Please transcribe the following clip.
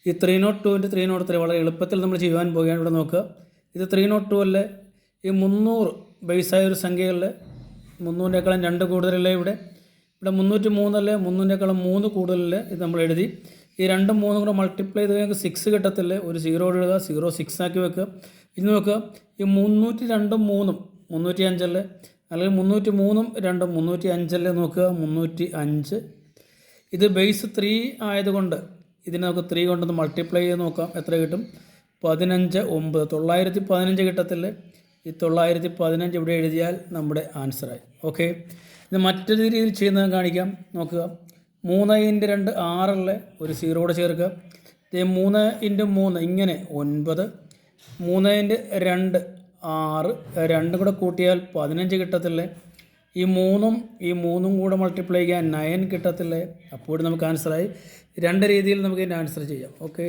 ഈ 302 303 വളരെ എളുപ്പത്തിൽ നമ്മൾ ചെയ്യുവാൻ പോവുകയാണ്. ഇവിടെ നോക്കുക, ഇത് 302 ഈ 300 ബേസായ ഒരു സംഖ്യകളിൽ 300-േക്കാളും 2 കൂടുതലല്ലേ ഇവിടെ 303 300-േക്കാളും 3 കൂടുതലല്ലേ ഇത് നമ്മൾ എഴുതി. ഈ 2ഉം 3ഉം കൂടെ മൾട്ടിപ്ലൈ ചെയ്ത് നിങ്ങൾക്ക് 6 കിട്ടത്തില്ലേ, ഒരു 0 എഴുതുക, 0 6 ആക്കി വെക്കുക. ഇനി നോക്കുക, ഈ 302ഉം 3ഉം 305 അല്ലെങ്കിൽ 303ഉം 2ഉം 305 നോക്കുക, 305. ഇത് ബേസ് 3 ആയതുകൊണ്ട് ഇതിനെ നമുക്ക് 3 കൊണ്ടൊന്ന് മൾട്ടിപ്ലൈ ചെയ്ത് നോക്കാം, എത്ര കിട്ടും? 15 9 915 കിട്ടത്തില്ലേ. ഈ 915 ഇവിടെ എഴുതിയാൽ നമ്മുടെ ആൻസറായി. ഓക്കെ, ഇത് മറ്റൊരു രീതിയിൽ ചെയ്യുന്നത് കാണിക്കാം. നോക്കുക, 3 × 2 6 ഒരു 0 കൂടെ ചേർക്കുക. 3 × 3 ഇങ്ങനെ 9, 3 × 2 6, 2 കൂടെ കൂട്ടിയാൽ 15 കിട്ടത്തില്ലേ. ഈ 3ഉം കൂടെ മൾട്ടിപ്ലൈ ചെയ്യാൻ 9 കിട്ടത്തില്ലേ. അപ്പോൾ നമുക്ക് ആൻസറായി. 2 രീതിയിൽ നമുക്ക് ഇതിൻ്റെ ആൻസർ ചെയ്യാം. ഓക്കെ.